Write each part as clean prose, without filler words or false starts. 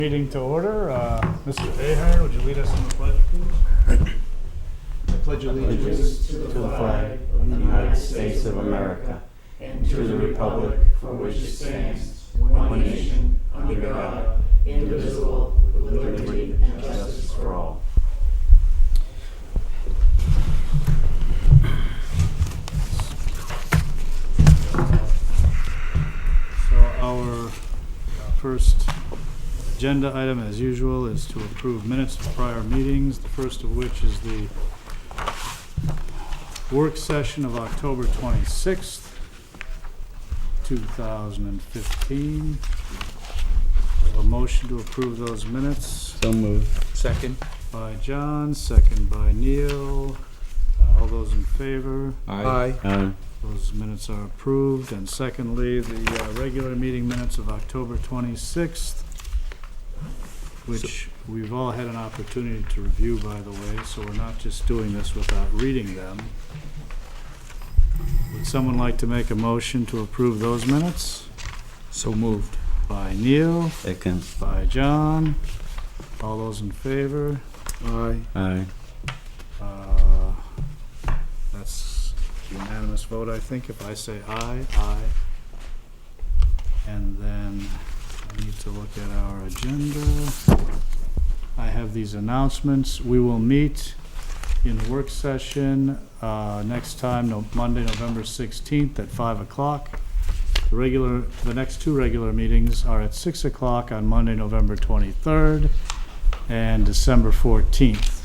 Meeting to order. Mr. Ahern, would you lead us in the pledge, please? I pledge allegiance to the flag of the United States of America and to the republic for which it stands, one nation, under God, indivisible, with liberty and justice for all. So our first agenda item, as usual, is to approve minutes of prior meetings, the first of which is the work session of October 26th, 2015. A motion to approve those minutes So moved. Second. by John, second by Neil. All those in favor? Aye. Aye. Those minutes are approved. And secondly, the regular meeting minutes of October 26th, which we've all had an opportunity to review, by the way, so we're not just doing this without reading them. Would someone like to make a motion to approve those minutes? So moved. By Neil, Second. by John. All those in favor? Aye. Aye. That's unanimous vote, I think, if I say aye, aye. And then I need to look at our agenda. I have these announcements. We will meet in work session next time, Monday, November 16th at 5 o'clock. The next two regular meetings are at 6 o'clock on Monday, November 23rd and December 14th.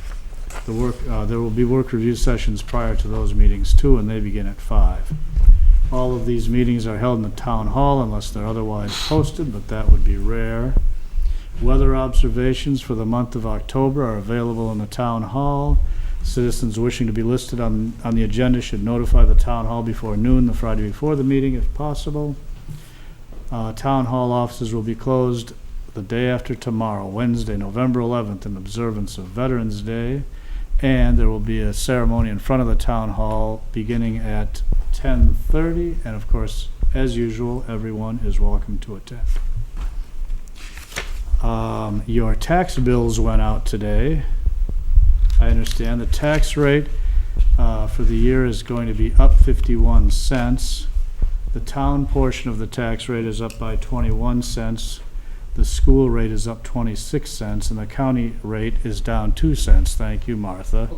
There will be work review sessions prior to those meetings too, and they begin at 5. All of these meetings are held in the town hall unless they're otherwise posted, but that would be rare. Weather observations for the month of October are available in the town hall. Citizens wishing to be listed on the agenda should notify the town hall before noon the Friday before the meeting if possible. Town hall offices will be closed the day after tomorrow, Wednesday, November 11th, in observance of Veterans Day. And there will be a ceremony in front of the town hall beginning at 10:30. And of course, as usual, everyone is welcome to attend. Your tax bills went out today. I understand the tax rate for the year is going to be up 51 cents. The town portion of the tax rate is up by 21 cents. The school rate is up 26 cents, and the county rate is down 2 cents. Thank you, Martha.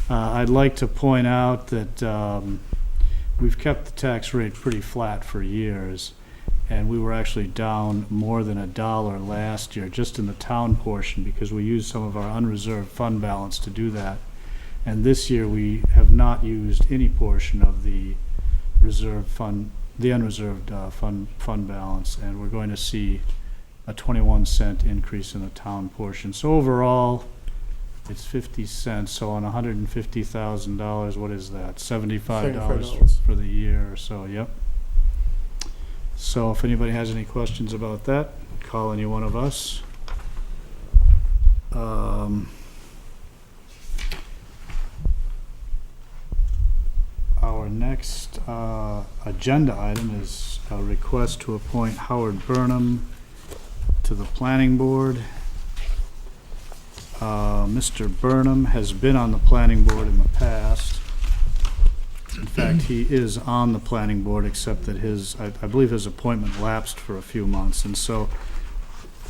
I'd like to point out that we've kept the tax rate pretty flat for years, and we were actually down more than $1 last year, just in the town portion, because we used some of our unreserved fund balance to do that. And this year we have not used any portion of the reserve fund, the unreserved fund balance, and we're going to see a 21-cent increase in the town portion. So overall, it's 50 cents. So on $150,000, what is that? $75 for the year or so. Yep. So if anybody has any questions about that, call any one of us. Our next agenda item is a request to appoint Howard Burnham to the planning board. Mr. Burnham has been on the planning board in the past. In fact, he is on the planning board, except that I believe his appointment lapsed for a few months, and so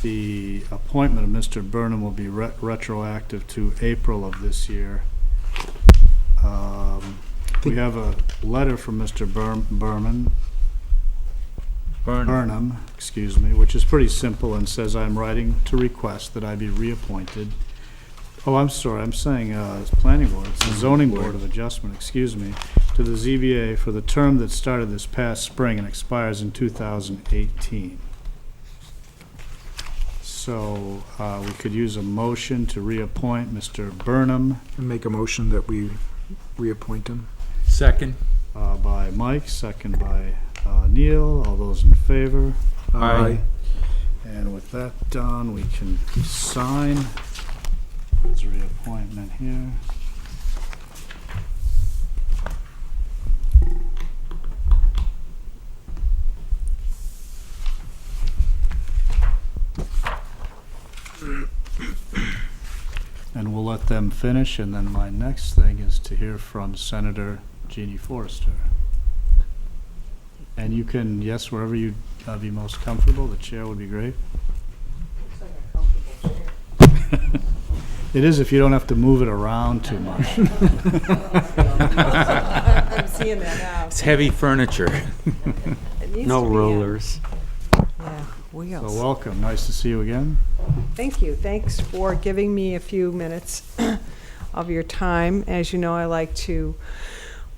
the appointment of Mr. Burnham will be retroactive to April of this year. We have a letter from Mr. Burnham, excuse me, which is pretty simple and says, "I'm writing to request that I be reappointed." Oh, I'm sorry, I'm saying planning board, it's the zoning board of adjustment, excuse me, to the ZBA for the term that started this past spring and expires in 2018. So we could use a motion to reappoint Mr. Burnham. Make a motion that we reappoint him. Second. By Mike, second by Neil. All those in favor? Aye. And with that done, we can sign his reappointment here. And we'll let them finish, and then my next thing is to hear from Senator Jeannie Forrester. And you can, yes, wherever you'd be most comfortable, the chair would be great. Looks like a comfortable chair. It is if you don't have to move it around too much. I'm seeing that now. It's heavy furniture. It needs No to be in. rollers. Yeah, So wheels. welcome, nice to see you again. Thank you. Thanks for giving me a few minutes of your time. As you know, I like to,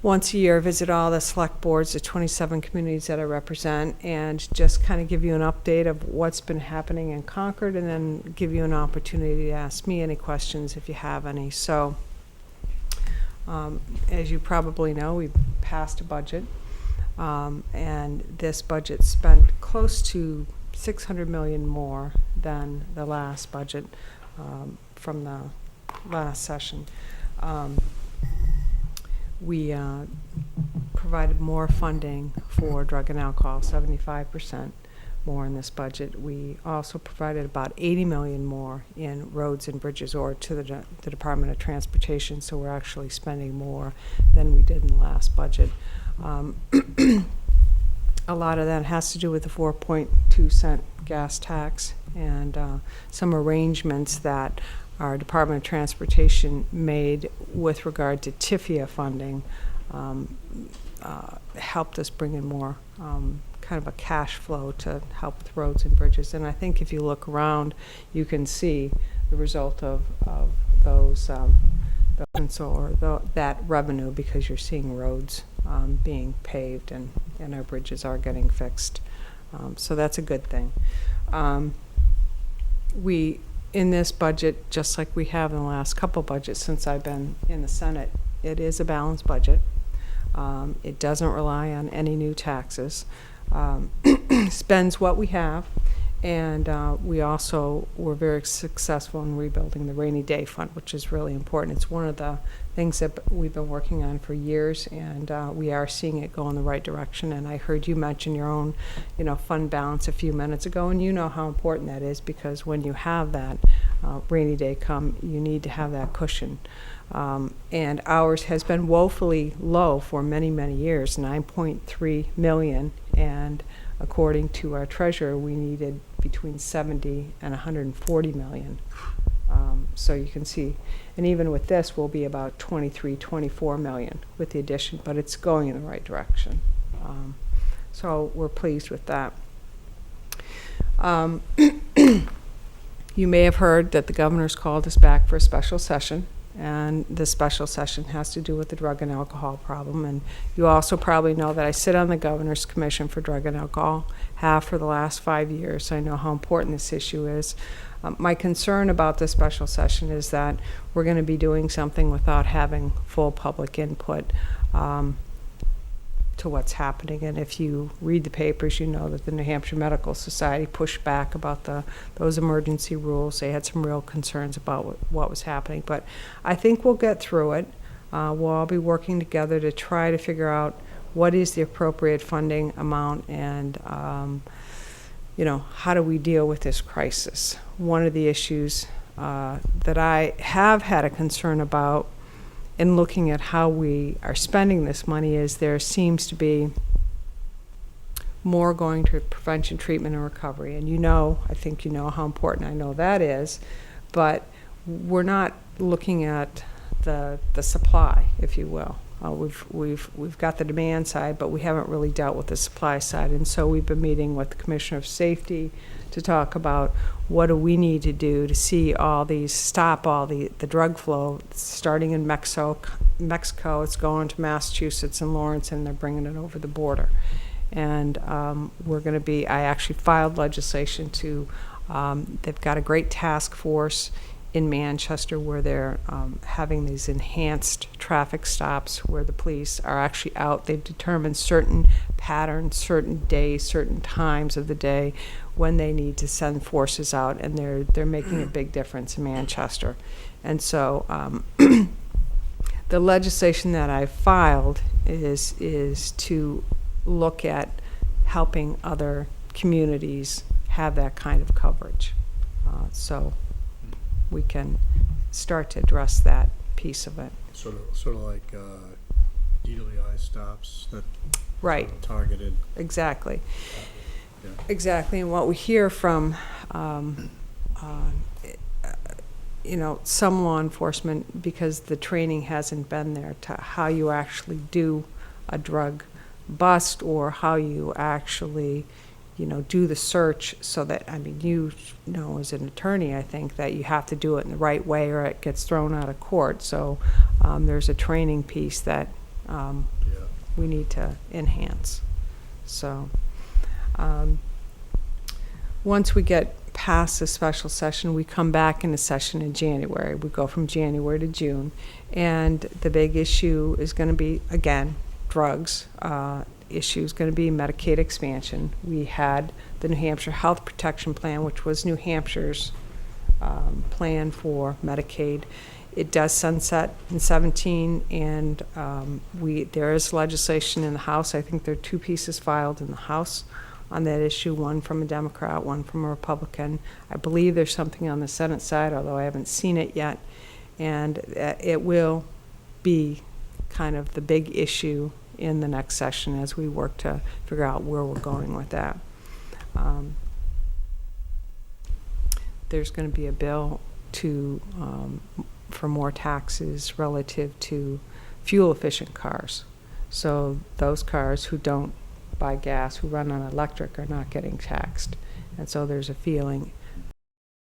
once a year, visit all the select boards, the 27 communities that I represent, and just kind of give you an update of what's been happening in Concord, and then give you an opportunity to ask me any questions if you have any. So, as you probably know, we passed a budget, and this budget spent close to $600 million more than the last budget from the last session. We provided more funding for drug and alcohol, 75% more in this budget. We also provided about $80 million more in roads and bridges, or to the Department of Transportation, so we're actually spending more than we did in the last budget. A lot of that has to do with the 4.2-cent gas tax and some arrangements that our Department of Transportation made with regard to TIFIA funding helped us bring in more kind of a cash flow to help with roads and bridges. And I think if you look around, you can see the result of those that revenue, because you're seeing roads being paved and our bridges are getting fixed. So that's a good thing. We, in this budget, just like we have in the last couple budgets since I've been in the Senate, it is a balanced budget. It doesn't rely on any new taxes. Spends what we have, and we also were very successful in rebuilding the rainy day fund, which is really important. It's one of the things that we've been working on for years, and we are seeing it go in the right direction. And I heard you mention your own, fund balance a few minutes ago, and you know how important that is, because when you have that rainy day come, you need to have that cushion. And ours has been woefully low for many, many years, 9.3 million, and according to our treasurer, we needed between 70 and 140 million. So you can see, and even with this, we'll be about 23, 24 million with the addition, but it's going in the right direction. So we're pleased with that. You may have heard that the governor's called us back for a special session, and the special session has to do with the drug and alcohol problem. And you also probably know that I sit on the Governor's Commission for Drug and Alcohol, have for the last 5 years. I know how important this issue is. My concern about this special session is that we're going to be doing something without having full public input to what's happening. And if you read the papers, you know that the New Hampshire Medical Society pushed back about those emergency rules. They had some real concerns about what was happening. But I think we'll get through it. We'll all be working together to try to figure out what is the appropriate funding amount, and how do we deal with this crisis. One of the issues that I have had a concern about in looking at how we are spending this money is there seems to be more going to prevention, treatment, and recovery. And I think you know how important I know that is, but we're not looking at the supply, if you will. We've got the demand side, but we haven't really dealt with the supply side. And so we've been meeting with the Commissioner of Safety to talk about what do we need to do to see stop all the drug flow starting in Mexico. It's going to Massachusetts and Lawrence, and they're bringing it over the border. And we're going to be, I actually filed legislation to, they've got a great task force in Manchester where they're having these enhanced traffic stops where the police are actually out. They've determined certain patterns, certain days, certain times of the day when they need to send forces out, and they're making a big difference in Manchester. And so the legislation that I filed is to look at helping other communities have that kind of coverage. So we can start to address that piece of it. Sort of like DWI stops that Right, sort of targeted. exactly. Yeah. Exactly, and what we hear from, some law enforcement, because the training hasn't been there, to how you actually do a drug bust, or how you actually, do the search, so that, as an attorney, I think that you have to do it in the right way or it gets thrown out of court. So there's a training piece that we need to enhance. So once we get past the special session, we come back in a session in January. We go from January to June. And the big issue is going to be, again, drugs. Issue is going to be Medicaid expansion. We had the New Hampshire Health Protection Plan, which was New Hampshire's plan for Medicaid. It does sunset in 17, and there is legislation in the House. I think there are 2 pieces filed in the House on that issue, one from a Democrat, one from a Republican. I believe there's something on the Senate side, although I haven't seen it yet. And it will be kind of the big issue in the next session as we work to figure out where we're going with that. There's going to be a bill for more taxes relative to fuel-efficient cars. So those cars who don't buy gas, who run on electric, are not getting taxed. And so there's a feeling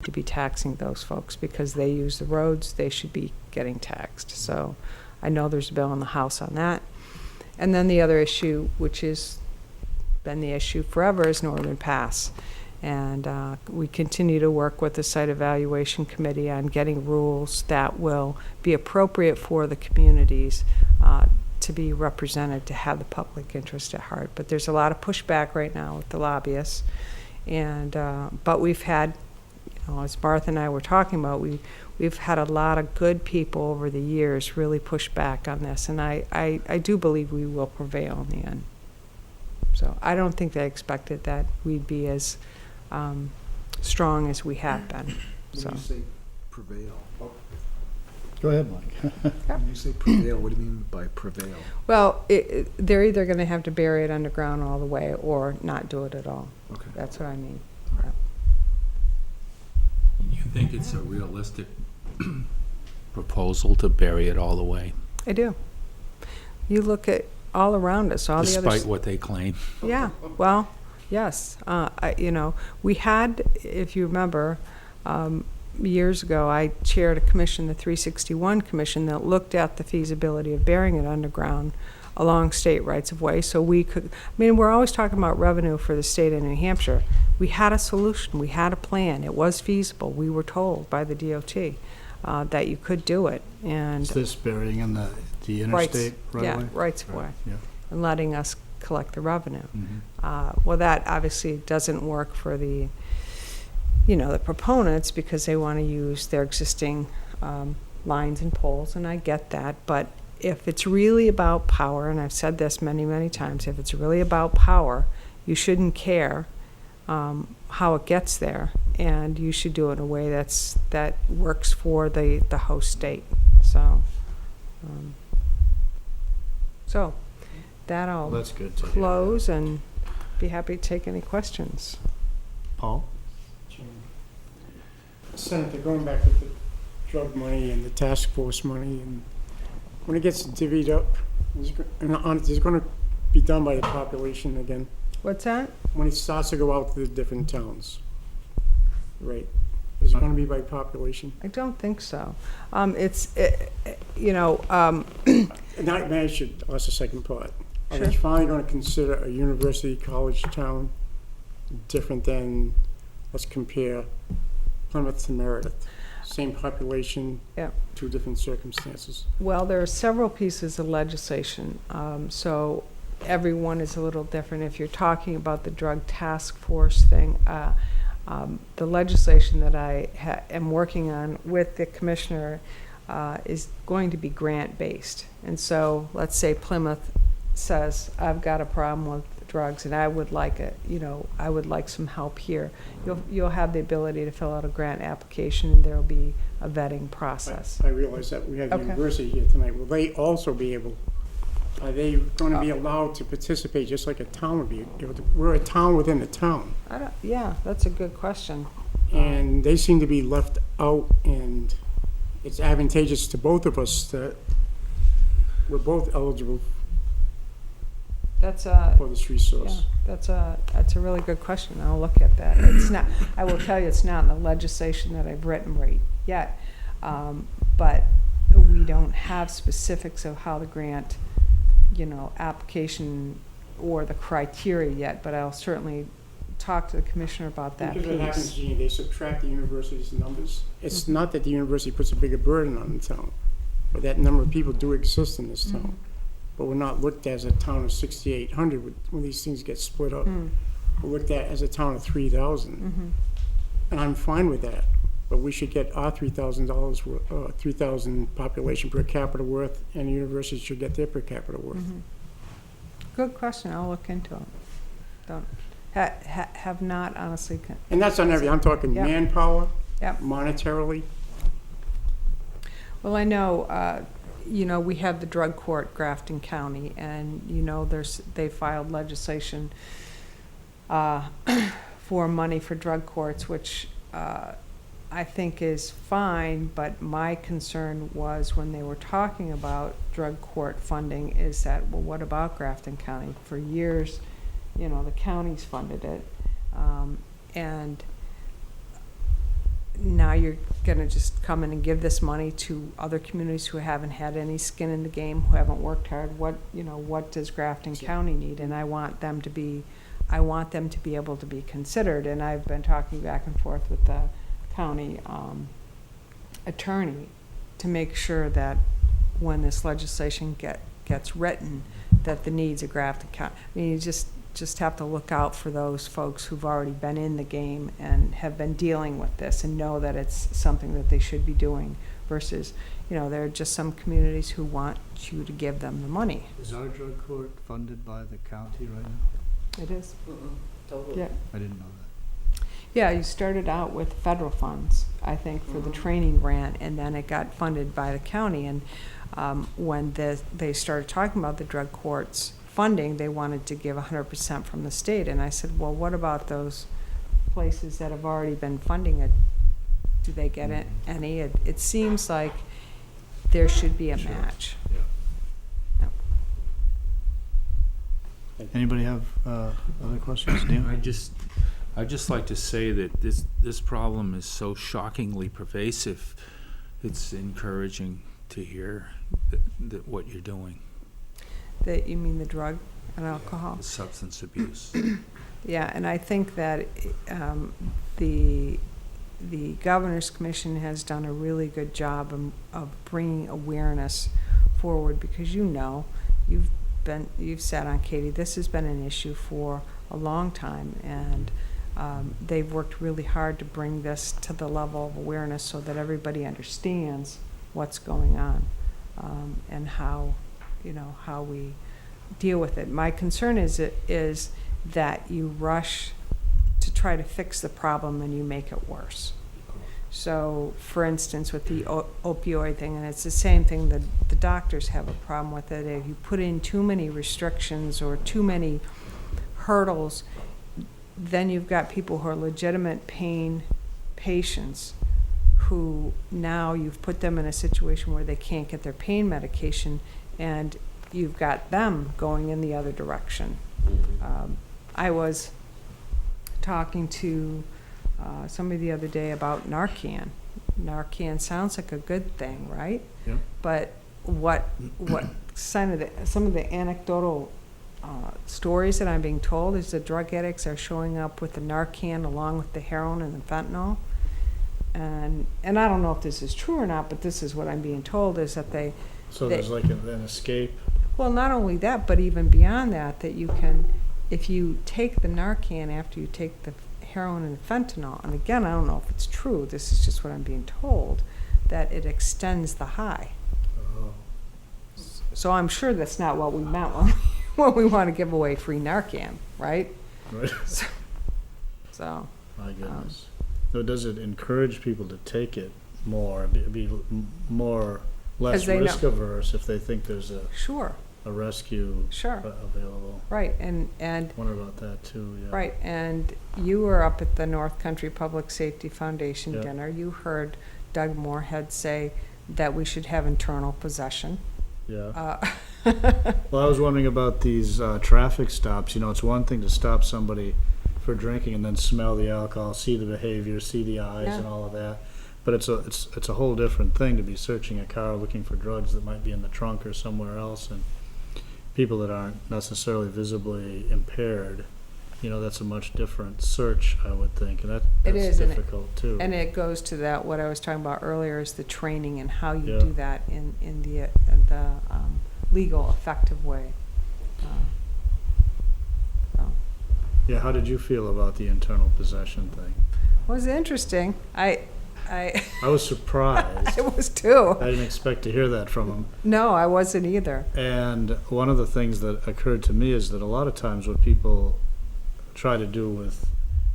to be taxing those folks because they use the roads, they should be getting taxed. So I know there's a bill in the House on that. And then the other issue, which has been the issue forever, is Northern Pass. And we continue to work with the Site Evaluation Committee on getting rules that will be appropriate for the communities to be represented, to have the public interest at heart. But there's a lot of pushback right now with the lobbyists. And but we've had, as Martha and I were talking about, we've had a lot of good people over the years really push back on this. And I do believe we will prevail in the end. So I don't think they expected that we'd be as strong as we have been. So. When you say prevail, Go ahead, Mike. when you say prevail, what do you mean by prevail? Well, they're either going to have to bury it underground all the way or not do it at all. Okay. That's what I mean. You think it's a realistic proposal to bury it all the way, I do. You look at all around us, all the despite other. what they claim? Yeah. Well, yes. We had, if you remember, years ago, I chaired a commission, the 361 Commission, that looked at the feasibility of burying it underground along state rights of way. So we could, we're always talking about revenue for the state of New Hampshire. We had a solution, we had a plan, it was feasible. We were told by the DOT that you could do it. And Is this burying in the interstate right yeah, away? rights of way, Yeah. and letting us collect the revenue. Mhm. Well, that obviously doesn't work for the proponents, because they want to use their existing lines and poles, and I get that. But if it's really about power, and I've said this many, many times, if it's really about power, you shouldn't care how it gets there, and you should do it in a way that works for the host state. So, that Well, I'll that's good to hear. close and be happy to take any questions. Paul? Senator, going back to the drug money and the task force money, and when it gets divvied up, is it going to be done by the population again? What's that? When it starts to go out to the different towns, right? Is it going to be by population? I don't think so. And I should ask the second part. Are they Sure. finally going to consider a university college town different than, let's compare Plymouth to Meredith? Same population, Yeah. 2 different circumstances. Well, there are several pieces of legislation, so everyone is a little different. If you're talking about the drug task force thing, the legislation that I am working on with the commissioner is going to be grant-based. And so let's say Plymouth says, I've got a problem with drugs, and I would like I would like some help here. You'll have the ability to fill out a grant application, and there'll be a vetting process. I realize that we have the Okay. university here tonight. Will they also be able, are they gonna be allowed to participate just like a town would be? We're a town within a town, Yeah, that's a good question. and they seem to be left out, and it's advantageous to both of us that we're both eligible That's a, for this resource. that's a really good question. I'll look at that. It's not, I will tell you, it's not in the legislation that I've written right yet. But we don't have specifics of how the grant, application or the criteria yet, but I'll certainly talk to the commissioner about that Because what happens, piece. Jeannie, they subtract the university's numbers. It's not that the university puts a bigger burden on the town, but that number of people do exist in this town. But we're not looked at as a town of 6,800 when these things get split up. We're looked at as a town of 3,000. And I'm fine with that, but we should get our $3,000, 3,000 population per capita worth, and the university should get their per capita worth. Good question. I'll look into it. Have not honestly. And that's on every, I'm talking Yep. manpower, Yep. monetarily. Well, I know, we have the drug court, Grafton County, and, they filed legislation for money for drug courts, which I think is fine, but my concern was when they were talking about drug court funding is that, well, what about Grafton County? For years, the county's funded it, and now you're gonna just come in and give this money to other communities who haven't had any skin in the game, who haven't worked hard. What does Grafton County need? And I want them to be able to be considered. And I've been talking back and forth with the county attorney to make sure that when this legislation gets written, that the needs of Grafton County. I mean, you just have to look out for those folks who've already been in the game and have been dealing with this and know that it's something that they should be doing versus, there are just some communities who want you to give them the money. Is our drug court funded by the county right now? It is. Totally. Yeah. I didn't know that. Yeah, you started out with federal funds, I think, for the training grant, and then it got funded by the county. And when they started talking about the drug courts funding, they wanted to give 100% from the state. And I said, well, what about those places that have already been funding it? Do they get any? It seems like there should be a match. Yeah. Anybody have other questions? Neil? I'd just like to say that this problem is so shockingly pervasive. It's encouraging to hear that what you're doing. That you mean the drug and alcohol? The substance abuse. Yeah, and I think that the Governor's Commission has done a really good job of bringing awareness forward, because you've sat on, Katie, this has been an issue for a long time, and they've worked really hard to bring this to the level of awareness so that everybody understands what's going on, and how we deal with it. My concern is that you rush to try to fix the problem and you make it worse. So, for instance, with the opioid thing, and it's the same thing that the doctors have a problem with it. If you put in too many restrictions or too many hurdles, then you've got people who are legitimate pain patients who now you've put them in a situation where they can't get their pain medication, and you've got them going in the other direction. I was talking to somebody the other day about Narcan. Narcan sounds like a good thing, right? Yep. But what some of the anecdotal stories that I'm being told is that drug addicts are showing up with the Narcan along with the heroin and the fentanyl. And I don't know if this is true or not, but this is what I'm being told, is that So there's like an escape. well, not only that, but even beyond that, that you can, if you take the Narcan after you take the heroin and fentanyl, and again, I don't know if it's true, this is just what I'm being told, that it extends the high. Oh. So I'm sure that's not what we meant when when we want to give away free Narcan, right? Right. So, My goodness. So does it encourage people to take it more, be more, less 'Cause they know. risk averse if they think there's a sure, rescue sure, available? right, and Wonder about that too, yeah. right, and you were up at the North Country Public Safety Foundation Yeah. dinner. You heard Doug Moorhead say that we should have internal possession. Yeah. Well, I was wondering about these traffic stops. You know, it's one thing to stop somebody for drinking and then smell the alcohol, see the behavior, see the eyes Yeah. and all of that. But it's a whole different thing to be searching a car looking for drugs that might be in the trunk or somewhere else, and people that aren't necessarily visibly impaired. You know, that's a much different search, I would think, and It that's is, and difficult too. And it goes to that, what I was talking about earlier, is the training and how you Yeah. do that in the legal, effective way. So, Yeah, how did you feel about the internal possession thing? it was interesting. I I was surprised. I was too. I didn't expect to hear that from him. No, I wasn't either. And one of the things that occurred to me is that a lot of times what people try to do with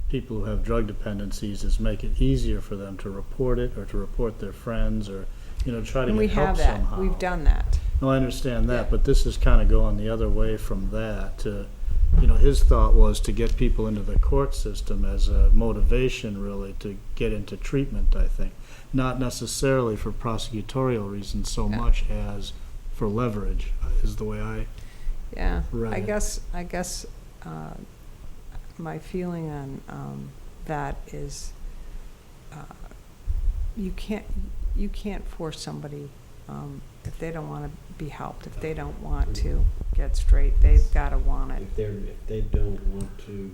people who have drug dependencies is make it easier for them to report it or to report their friends or, you know, try to And we get help have that. somehow. We've done that. No, I understand that, Yeah. but this is kind of going the other way from that to, you know, his thought was to get people into the court system as a motivation really to get into treatment, I think. Not necessarily for prosecutorial reasons so Yeah. much as for leverage, is the way I Yeah. read I it. guess my feeling on that is you can't force somebody if they don't want to be helped, if they don't want to get straight, they've got to want it. If they don't want to,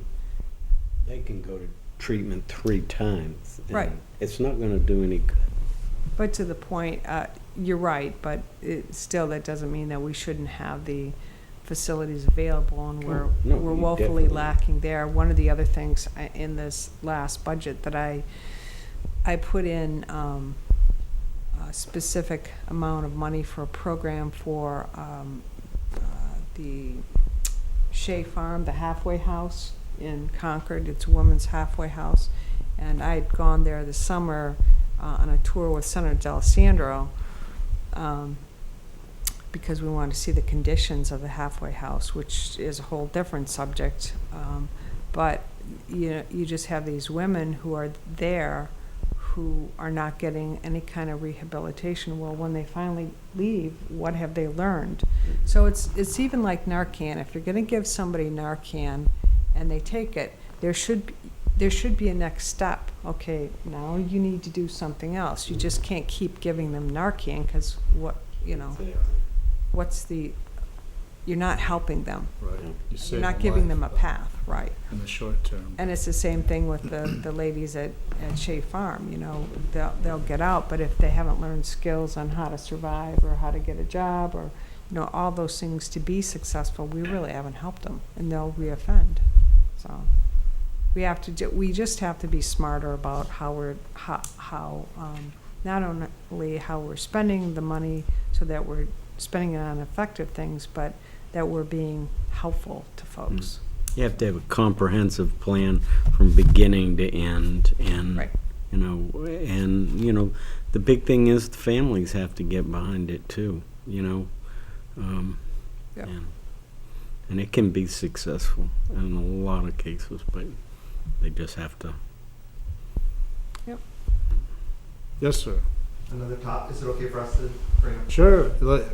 they can go to treatment 3 times. and Right. It's not gonna do any good. But to the point, you're right, but still, that doesn't mean that we shouldn't have the facilities available, and we're No, we're you woefully definitely- lacking there. One of the other things in this last budget that I put in a specific amount of money for a program for the Shea Farm, the halfway house in Concord. It's a women's halfway house, and I had gone there this summer on a tour with Senator D'Alessandro because we wanted to see the conditions of the halfway house, which is a whole different subject. But you just have these women who are there who are not getting any kind of rehabilitation. Well, when they finally leave, what have they learned? So it's even like Narcan. If you're going to give somebody Narcan and they take it, there should be a next step. Okay, now you need to do something else. You just can't keep giving them Narcan because you're not helping them. Right. You're not giving them a path, right? in the short term. And it's the same thing with the ladies at Shea Farm, they'll get out, but if they haven't learned skills on how to survive or how to get a job or, all those things to be successful, we really haven't helped them, and they'll reoffend. So we just have to be smarter about how not only how we're spending the money so that we're spending it on effective things, but that we're being helpful to folks. You have to have a comprehensive plan from beginning to end, and Right. The big thing is the families have to get behind it too. Yep. And it can be successful in a lot of cases, but they just have to. Yes, sir. Another top, is it okay for us to bring up? Sure. So-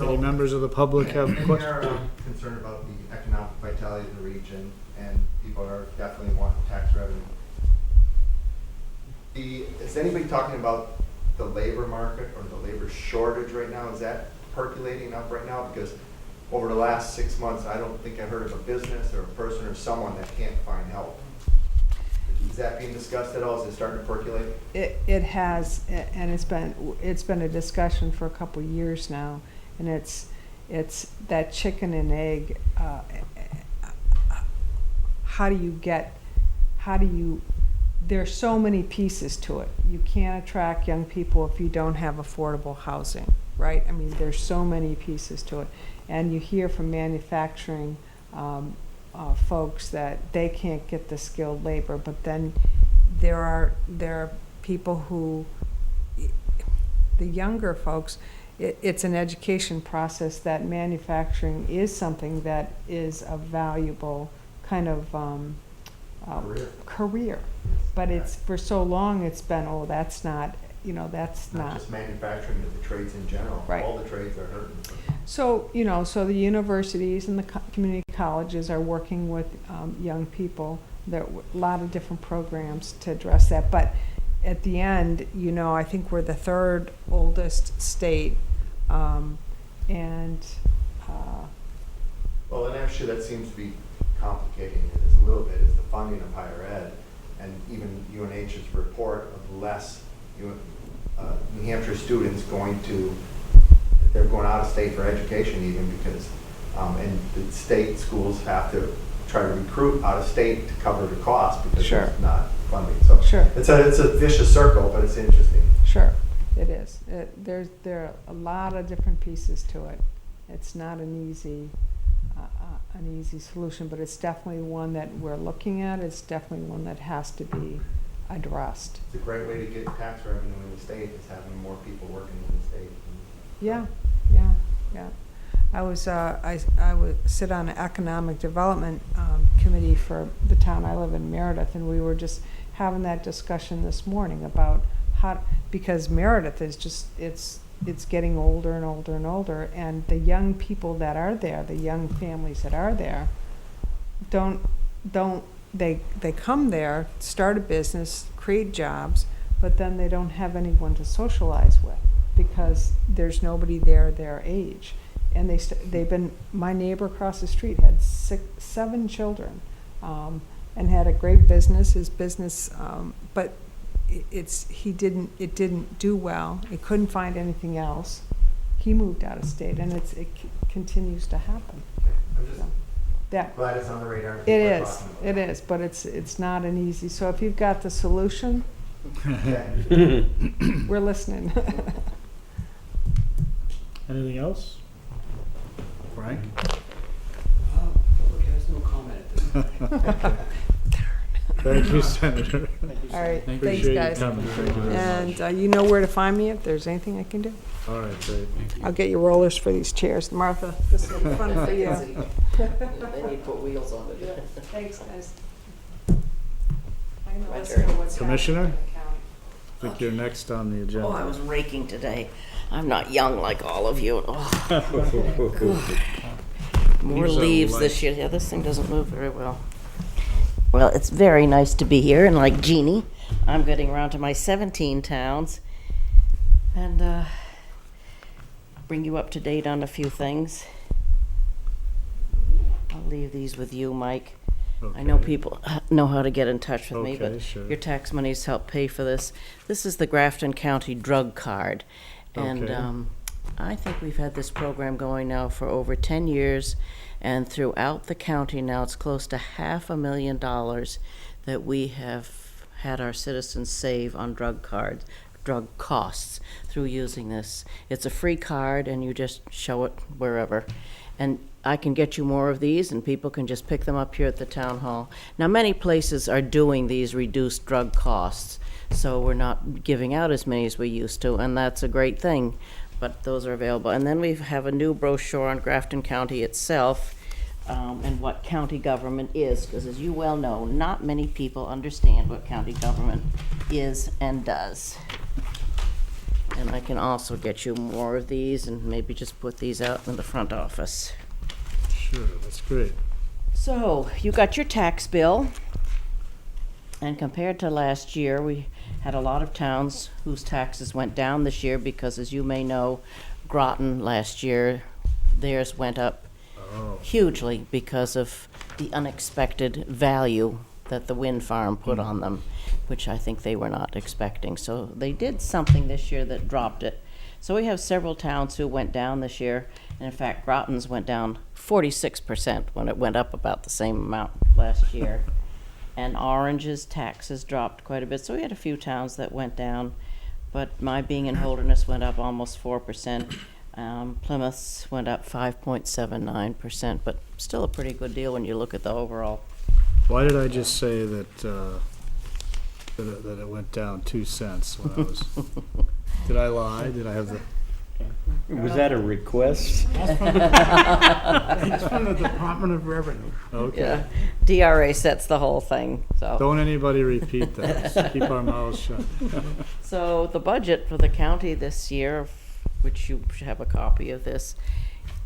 Any members of the public have We questions? are concerned about the economic vitality of the region, and people are definitely wanting tax revenue. Is anybody talking about the labor market or the labor shortage right now? Is that percolating up right now? Because over the last 6 months, I don't think I heard of a business or a person or someone that can't find help. Is that being discussed at all? Is it starting to percolate? It has, and it's been a discussion for a couple of years now, and it's that chicken and egg. There's so many pieces to it. You can't attract young people if you don't have affordable housing, right? I mean, there's so many pieces to it, And you hear from manufacturing folks that they can't get the skilled labor, but then there are people who, the younger folks, it's an education process that manufacturing is something that is a valuable kind of career. But it's, for so long, it's been, oh, that's not, that's Not not. just manufacturing, but the trades in general. Right. All the trades are hurting. So, so the universities and the community colleges are working with young people. There are a lot of different programs to address that. But at the end, I think we're the third oldest state. Well, and actually, that seems to be complicating it a little bit, is the funding of higher ed, and even UNH's report of less New Hampshire students they're going out of state for education even because, and the state schools have to try to recruit out of state to cover the cost because Sure. there's not funding. So Sure. it's a vicious circle, but it's interesting. Sure, it is. There are a lot of different pieces to it. It's not an easy solution, but it's definitely one that we're looking at. It's definitely one that has to be addressed. It's a great way to get tax revenue in the state, is having more people working in the state. Yeah. I would sit on an economic development committee for the town I live in, Meredith, and we were just having that discussion this morning about because Meredith is just, it's getting older and older and older, and the young people that are there, the young families that are there, they come there, start a business, create jobs, but then they don't have anyone to socialize with because there's nobody there their age. And my neighbor across the street had 7 children, and had a great business. His business, but it didn't do well. He couldn't find anything else. He moved out of state, and it continues to happen. I'm just Yeah, glad it's on the radar. and it people are is. talking about It is, but it's not an easy. So if you've got the solution, Okay. we're listening. Anything else? Frank? Public has no comment at this time. Thank you, Senator. All right, thanks, Appreciate you guys. coming. Thank you very much. And you know where to find me if there's anything I can do. All right, great. I'll get you rollers for these chairs. Martha, this will be fun for you. They need to put wheels on it. Thanks, guys. I know let's know what's Commissioner? happening in the county. I think you're next on the agenda. Oh, I was raking today. I'm not young like all of you. Oh. More Leaves are leaves light. this year. Yeah, this thing doesn't move very well. Well, it's very nice to be here, and like Jeannie, I'm getting around to my 17 towns, and bring you up to date on a few things. I'll leave these with you, Mike. I know Okay. people know how to get in touch with me, Okay, but sure. your tax monies help pay for this. This is the Grafton County Drug Card. And Okay. I think we've had this program going now for over 10 years. And throughout the county now, it's close to $500,000 that we have had our citizens save on drug costs through using this. It's a free card, and you just show it wherever. And I can get you more of these, and people can just pick them up here at the town hall. Now, many places are doing these reduced drug costs, so we're not giving out as many as we used to, and that's a great thing, but those are available. And then we have a new brochure on Grafton County itself, and what county government is, because as you well know, not many people understand what county government is and does. And I can also get you more of these, and maybe just put these out in the front office. Sure, that's great. So, you got your tax bill, and compared to last year, we had a lot of towns whose taxes went down this year because, as you may know, Groton last year, theirs went up Oh, hugely because of the unexpected value that the wind farm put on them, which I think they were not expecting. So they did something this year that dropped it. So we have several towns who went down this year, and in fact, Groton's went down 46% when it went up about the same amount last year. And Orange's taxes dropped quite a bit. So we had a few towns that went down, but my being in Holderness went up almost 4%. Plymouth's went up 5.79%, but still a pretty good deal when you look at the overall. Why did I just say that it went down 2 cents when I was, did I lie? Did I have the, Was that a request? It's from the Department of Revenue. okay. Yeah, DRA sets the whole thing, so. Don't anybody repeat that. Keep our mouths shut. So the budget for the county this year, which you should have a copy of this,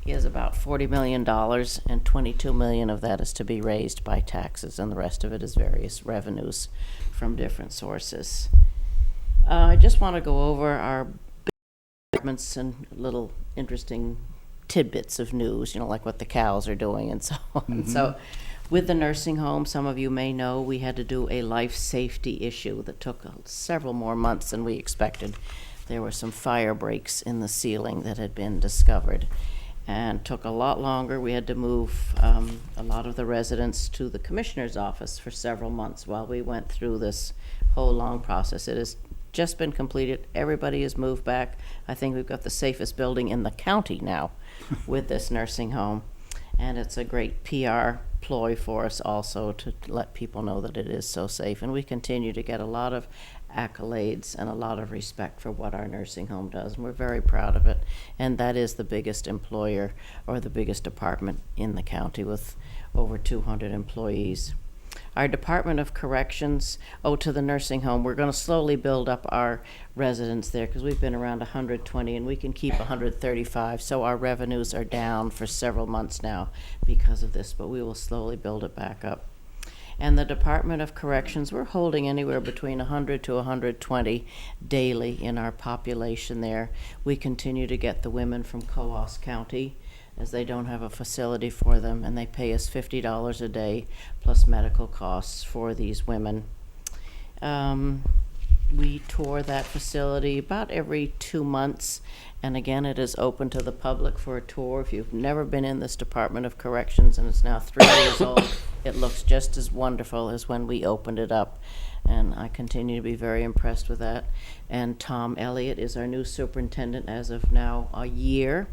is about $40 million, and $22 million of that is to be raised by taxes, and the rest of it is various revenues from different sources. I just want to go over our departments and little interesting tidbits of news, you know, like what the cows are doing and so on. So with the nursing home, some of you may know we had to do a life safety issue that took several more months than we expected. There were some fire breaks in the ceiling that had been discovered and took a lot longer. We had to move a lot of the residents to the commissioner's office for several months while we went through this whole long process. It has just been completed. Everybody has moved back. I think we've got the safest building in the county now with this nursing home. And it's a great PR ploy for us also to let people know that it is so safe. And we continue to get a lot of accolades and a lot of respect for what our nursing home does. And we're very proud of it. And that is the biggest employer or the biggest department in the county with over 200 employees. Our Department of Corrections, to the nursing home, we're going to slowly build up our residents there because we've been around 120 and we can keep 135. So our revenues are down for several months now because of this, but we will slowly build it back up. And the Department of Corrections, we're holding anywhere between 100 to 120 daily in our population there. We continue to get the women from Coos County, as they don't have a facility for them, and they pay us $50 a day plus medical costs for these women. We tour that facility about every 2 months, and again, it is open to the public for a tour. If you've never been in this Department of Corrections, and it's now 3 years old, it looks just as wonderful as when we opened it up, and I continue to be very impressed with that. And Tom Elliott is our new superintendent as of now a year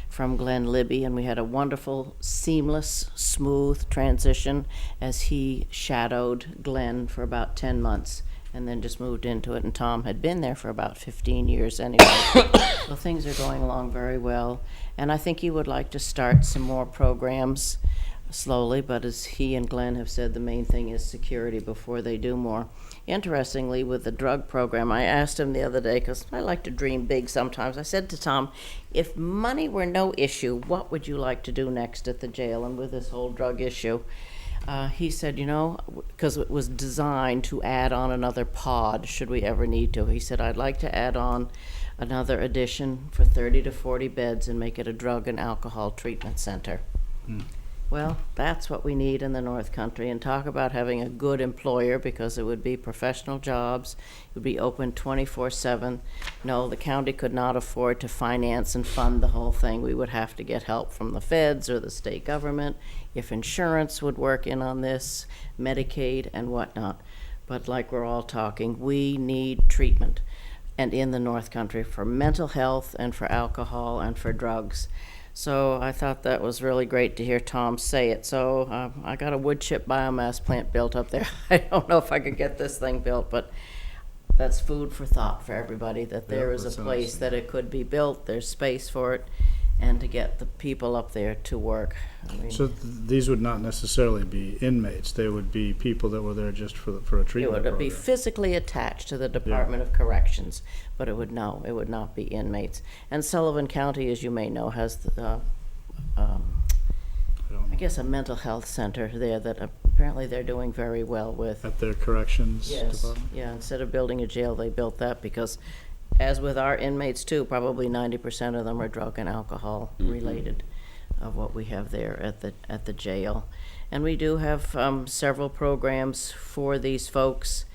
from Glenn Libby, and we had a wonderful, seamless, smooth transition as he shadowed Glenn for about 10 months and then just moved into it, and Tom had been there for about 15 years anyway. So things are going along very well, and I think he would like to start some more programs slowly, but as he and Glenn have said, the main thing is security before they do more. Interestingly, with the drug program, I asked him the other day, because I like to dream big sometimes, I said to Tom, if money were no issue, what would you like to do next at the jail and with this whole drug issue? He said, you know, because it was designed to add on another pod should we ever need to. He said, I'd like to add on another addition for 30 to 40 beds and make it a drug and alcohol treatment center. Well, that's what we need in the North Country, and talk about having a good employer, because it would be professional jobs, it would be open 24/7. No, the county could not afford to finance and fund the whole thing. We would have to get help from the feds or the state government, if insurance would work in on this, Medicaid and whatnot. But like we're all talking, we need treatment, and in the North Country, for mental health and for alcohol and for drugs. So I thought that was really great to hear Tom say it. So I got a wood chip biomass plant built up there. I don't know if I could get this thing built, but that's food for thought for everybody, that there is a place that it could be built, there's space for it, and to get the people up there to work. I mean, So these would not necessarily be inmates. They would be people that were there just for a it treatment would be program. physically attached to the Department of Corrections, but it would not be inmates. And Sullivan County, as you may know, has the, I guess a mental health center there that apparently they're doing very well with. At their corrections Yes, department? yeah, instead of building a jail, they built that because, as with our inmates too, probably 90% of them are drug and alcohol related of what we have there at the jail. And we do have several programs for these folks,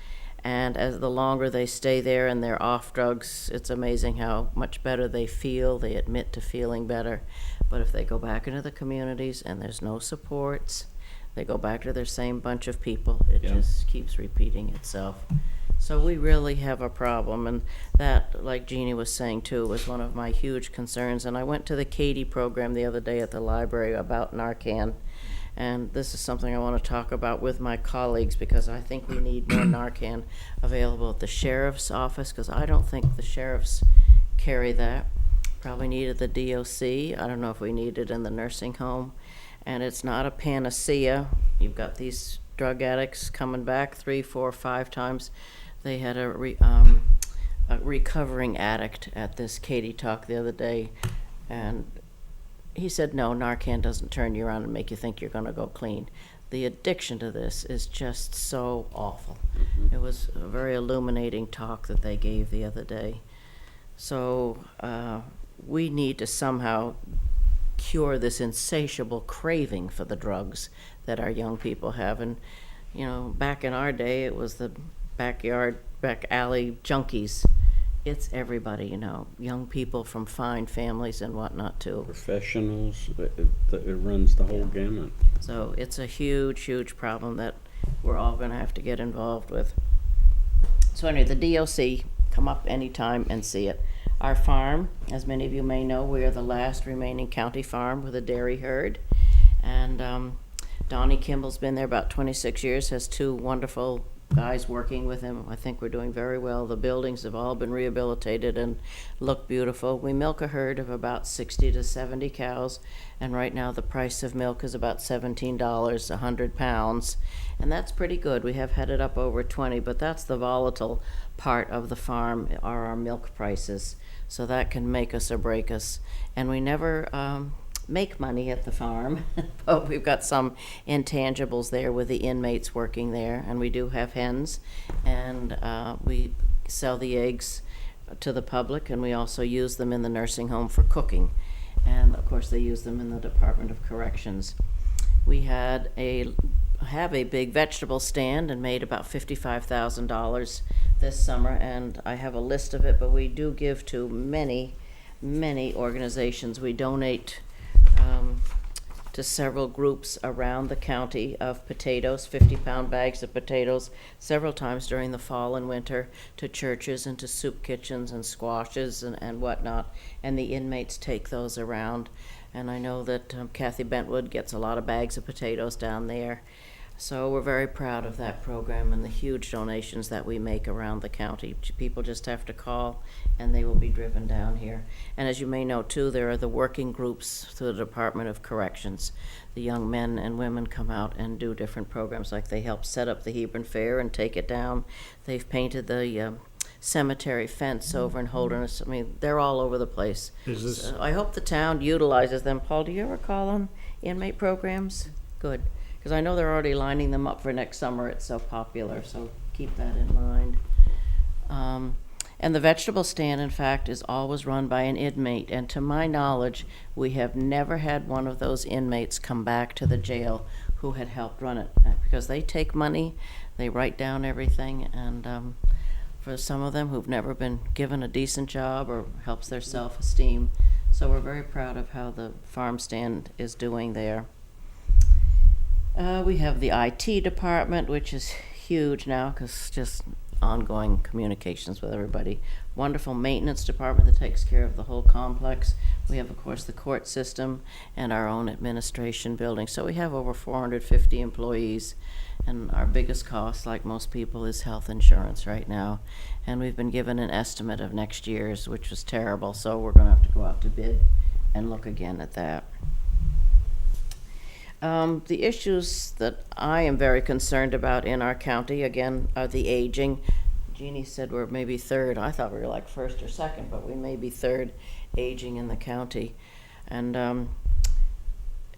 and as the longer they stay there and they're off drugs, it's amazing how much better they feel. They admit to feeling better. But if they go back into the communities and there's no supports, They go back to their same bunch of people. It Yeah. just keeps repeating itself. So we really have a problem, and that, like Jeannie was saying too, was one of my huge concerns. And I went to the Katie program the other day at the library about Narcan, and this is something I want to talk about with my colleagues, because I think we need more Narcan available at the sheriff's office, because I don't think the sheriffs carry that. Probably need it at the DOC. I don't know if we need it in the nursing home. And it's not a panacea. You've got these drug addicts coming back 3, 4, 5 times. They had a recovering addict at this Katie talk the other day, and he said, no, Narcan doesn't turn you around and make you think you're going to go clean. The addiction to this is just so awful. It was a very illuminating talk that they gave the other day. So we need to somehow cure this insatiable craving for the drugs that our young people have. And, you know, back in our day, it was the back alley junkies. It's everybody, you know, young people from fine families and whatnot too. Professionals, it runs the whole gamut. So it's a huge, huge problem that we're all gonna have to get involved with. So anyway, the DOC, come up anytime and see it. Our farm, as many of you may know, we are the last remaining county farm with a dairy herd. And Donnie Kimball's been there about 26 years, has 2 wonderful guys working with him. I think we're doing very well. The buildings have all been rehabilitated and look beautiful. We milk a herd of about 60 to 70 cows, and right now the price of milk is about $17 a 100 pounds, and that's pretty good. We have headed up over 20, but that's the volatile part of the farm, are our milk prices. So that can make us or break us. And we never make money at the farm, but we've got some intangibles there with the inmates working there, and we do have hens, and we sell the eggs to the public, and we also use them in the nursing home for cooking, and of course they use them in the Department of Corrections. We have a big vegetable stand and made about $55,000 this summer, and I have a list of it, but we do give to many organizations. We donate to several groups around the county of potatoes, 50-pound bags of potatoes, several times during the fall and winter, to churches and to soup kitchens and squashes and whatnot, and the inmates take those around. And I know that Kathy Bentwood gets a lot of bags of potatoes down there. So we're very proud of that program and the huge donations that we make around the county. People just have to call and they will be driven down here. And as you may know too, there are the working groups through the Department of Corrections. The young men and women come out and do different programs, like they help set up the Hebron Fair and take it down. They've painted the cemetery fence over in Holderness. I mean, they're all over the place. So I hope the town utilizes them. Paul, do you ever call on inmate programs? Good. Because I know they're already lining them up for next summer. It's so popular, so keep that in mind. And the vegetable stand, in fact, is always run by an inmate. And to my knowledge, we have never had one of those inmates come back to the jail who had helped run it. Because they take money, they write down everything, and for some of them who've never been given a decent job or helps their self-esteem. So we're very proud of how the farm stand is doing there. We have the IT department, which is huge now because just ongoing communications with everybody. Wonderful maintenance department that takes care of the whole complex. We have, of course, the court system and our own administration building. So we have over 450 employees, and our biggest cost, like most people, is health insurance right now. And we've been given an estimate of next year's, which was terrible, so we're going to have to go out to bid and look again at that. The issues that I am very concerned about in our county, again, are the aging. Jeannie said we're maybe third. I thought we were like first or second, but we may be third aging in the county. And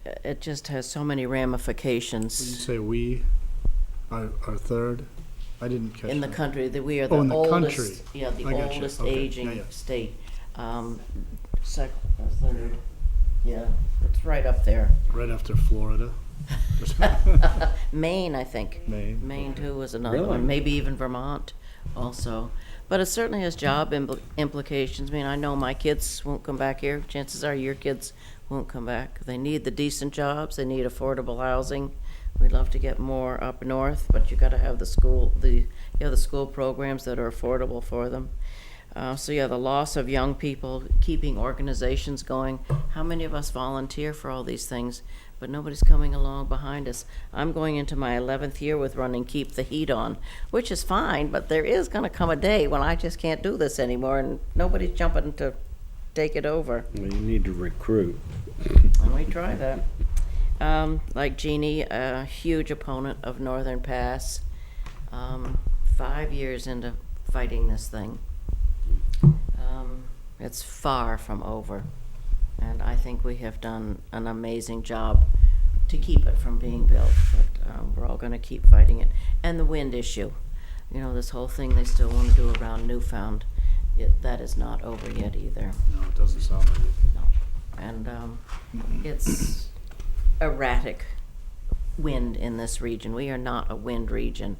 it just has so many ramifications. When you say we are third, I didn't catch In the that. country, that we are the Oh, in the oldest, country. yeah, the I got you. oldest Okay. aging Yeah, yeah. state. Second or third, yeah, it's right up there. Right after Florida. Maine, I think. Maine. Maine too was another Really? one, maybe even Vermont also. But it certainly has job implications. I mean, I know my kids won't come back here. Chances are your kids won't come back. They need the decent jobs. They need affordable housing. We'd love to get more up north, but you gotta have the school programs that are affordable for them. So yeah, the loss of young people, keeping organizations going. How many of us volunteer for all these things, but nobody's coming along behind us? I'm going into my 11th year with running Keep the Heat On, which is fine, but there is gonna come a day when I just can't do this anymore, and nobody's jumping to take it over. Well, you need to recruit. And we try that. Like Jeannie, a huge opponent of Northern Pass. 5 years into fighting this thing. It's far from over. And I think we have done an amazing job to keep it from being built. But we're all going to keep fighting it. And the wind issue. You know, this whole thing they still want to do around Newfound. That is not over yet either. No, it doesn't sound like it. No. And it's erratic wind in this region. We are not a wind region.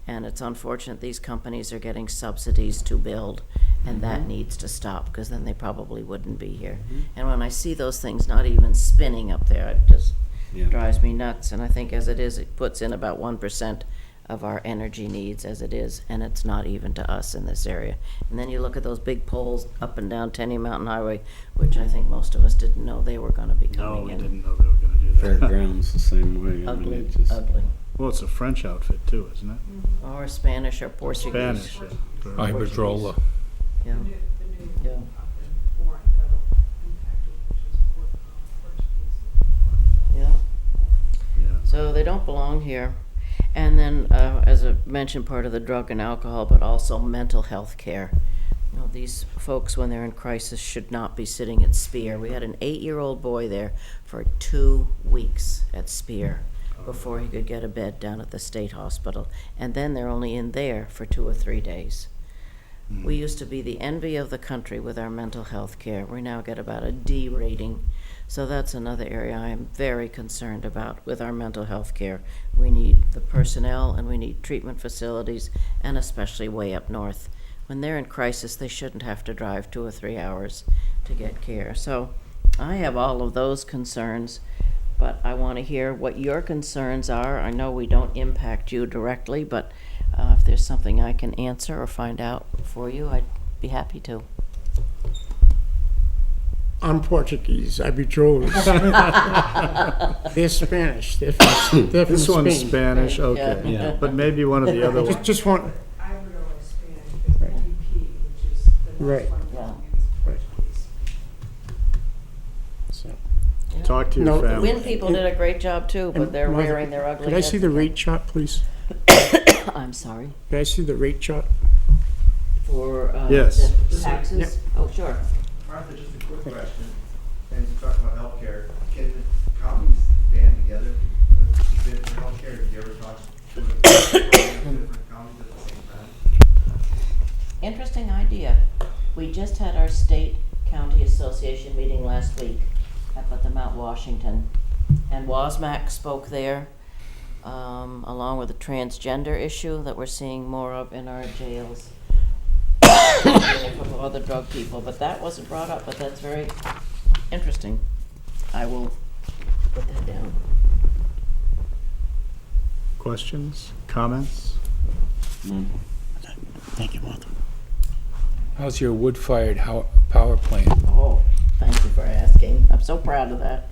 And it's unfortunate these companies are getting subsidies to build, and that needs to stop, because then they probably wouldn't be here. And when I see those things not even spinning up there, it just Yeah. drives me nuts. And I think as it is, it puts in about 1% of our energy needs as it is, and it's not even to us in this area. And then you look at those big poles up and down Tenny Mountain Highway, which I think most of us didn't know they were gonna be No, coming we in. didn't know they were gonna do that. Fairgrounds the same way. I mean, Ugly, it just- ugly. Well, it's a French outfit too, isn't it? Or Spanish or Portuguese. Spanish, yeah. For- Iberdrola. Yeah. Yeah. Yeah. Yeah. So they don't belong here. And then, as I mentioned, part of the drug and alcohol, but also mental health care. You know, these folks, when they're in crisis, should not be sitting at Spear. We had an 8-year-old boy there for 2 weeks at Spear before he could get a bed down at the state hospital. And then they're only in there for 2 or 3 days. We used to be the envy of the country with our mental health care. We now get about a D rating. So that's another area I am very concerned about with our mental health care. We need the personnel, and we need treatment facilities, and especially way up north. When they're in crisis, they shouldn't have to drive 2 or 3 hours to get care. So I have all of those concerns, but I want to hear what your concerns are. I know we don't impact you directly, but if there's something I can answer or find out for you, I'd be happy to. I'm Portuguese, Iberdrola. They're Spanish, they're from This one's Spain. Spanish, okay. Yeah. But maybe one of the other ones. Just want, Iberdrola is Spanish, but Right. DP, which is the Right. next one Yeah. belonging is Right. Portuguese. so. Talk to your No, family. Wind people did a great job too, but they're And Martha, rearing their ugly Could I see the heads. rate chart, please? I'm sorry. Could I see the rate chart? For Yes. the taxes? Yep. Oh, sure. Martha, just a quick question, and you talk about healthcare, can the counties band together to bid for healthcare? Have you ever talked to different counties at the same time? Interesting idea. We just had our state county association meeting last week up at the Mount Washington. And WASMAC spoke there, along with the transgender issue that we're seeing more of in our jails. And a couple of other drug people, but that wasn't brought up, but that's very interesting. I will put that down. Questions, comments? Thank you, Martha. How's your wood-fired power plant? Oh, thank you for asking. I'm so proud of that.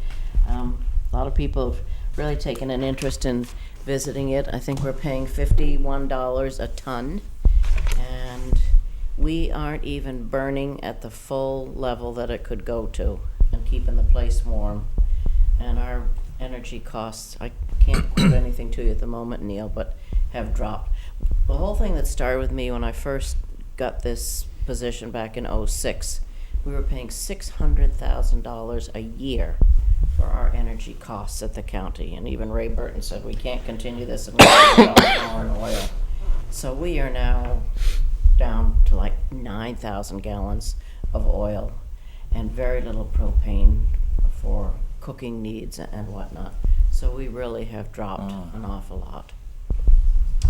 A lot of people have really taken an interest in visiting it. I think we're paying $51 a ton, and we aren't even burning at the full level that it could go to and keeping the place warm. And our energy costs, I can't quote anything to you at the moment, Neil, but have dropped. The whole thing that started with me when I first got this position back in '06, we were paying $600,000 a year for our energy costs at the county. And even Ray Burton said, we can't continue this unless we got power and oil. So we are now down to like 9,000 gallons of oil and very little propane for cooking needs and whatnot. So we really have dropped an awful lot.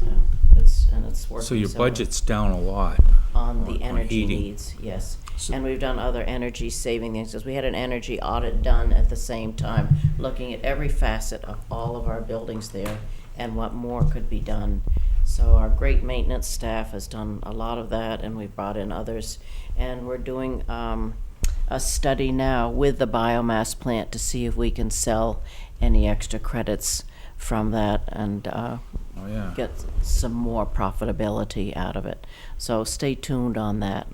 Yeah, it's and it's working. So your well. budget's down a lot. On the on energy heating. needs, yes. So- And we've done other energy saving things, because we had an energy audit done at the same time, looking at every facet of all of our buildings there and what more could be done. So our great maintenance staff has done a lot of that, and we've brought in others. And we're doing a study now with the biomass plant to see if we can sell any extra credits from that and Oh, yeah. get some more profitability out of it. So stay tuned on that.